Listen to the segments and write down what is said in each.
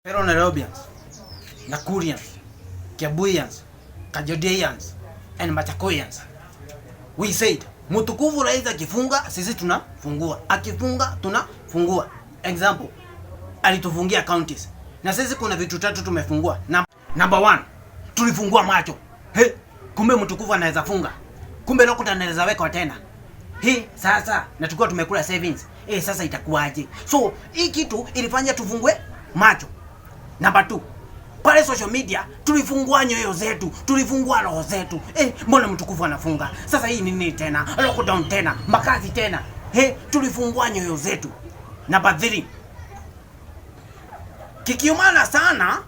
Pero Nairobians, Nakurians, Kiabuyans, Kajodeans, and Machakoyans. We said, Mtukufu Raisi akifunga, sisi tunafungua. Akifunga, tunafungua. Example, alitufungia counties. Na sisi kuna vitu tatu tumefungua. Number 1, tulifungua macho. Kumbe Mtukufu anaweza funga. Kumbe lokuta anaweza weka tena. Sasa na tukua tumekula savings. Sasa itakuwaje? So, hii kitu ilifanya tufungue macho. Number 2, pale social media tulifungua nyoyo zetu, tulifungua roho zetu. Mbona Mtukufu anafunga? Sasa hii nini tena? Lockdown tena, makazi tena. Tulifungua nyoyo zetu. Number 3, kikiumana sana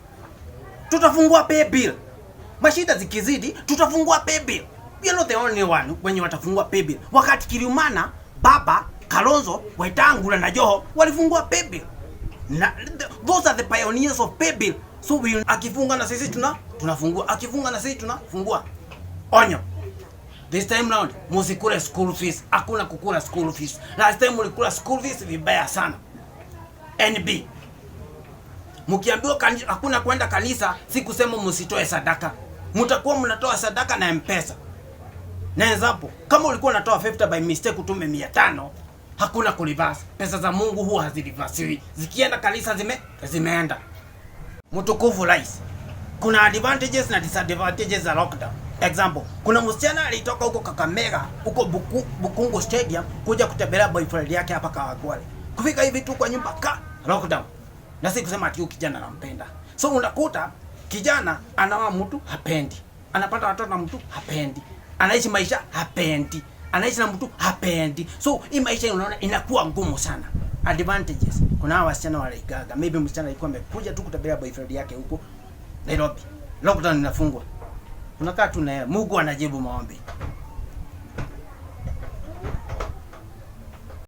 tutafungua pay bill. Mashida zikizidi tutafungua pay bill. We are not the only one wenye watafungua pay bill. Wakati kiliumana, Baba, Kalonzo, Wetangula na Joho walifungua pay bill. Those are the pioneers of pay bill. So akifunga na sisi tunafungua. Akifunga na sisi tunafungua. Onyo. This time round, musikule school fees. Hakuna kukula school fees. Last time mulikula school fees vibaya sana. NB. Mkiambiwa hakuna kwenda kanisa, si kusema msitoe sadaka. Mtakuwa mnatoa sadaka na M-Pesa. Na example, kama ulikuwa unatoa 50 by mistake utume 500, hakuna kureverse. Pesa za Mungu huwa hazireversiwi. Zikienda kanisa zimeenda. Mtukufu Raisi, kuna advantages na disadvantages za lockdown. Example, kuna msichana alitoka huko Kakamega, huko Bukungu Stadium kuja kutembelea boyfriend yake hapa Kawagwale. Kufika hivi tu kwa nyumba lockdown. Na si kusema ati kijana anampenda. So unakuta kijana anaoa mtu hapendi. Anapata watoto na mtu hapendi. Anaishi maisha hapendi. Anaishi na mtu hapendi. So hii maisha unaona inakuwa ngumu sana. Advantages, kuna hawa wasichana walaigaga. Maybe msichana alikuwa amekuja tu kutembelea boyfriend yake huko Nairobi. Lockdown inafungwa. Unakaa tu na Mungu anajibu maombi.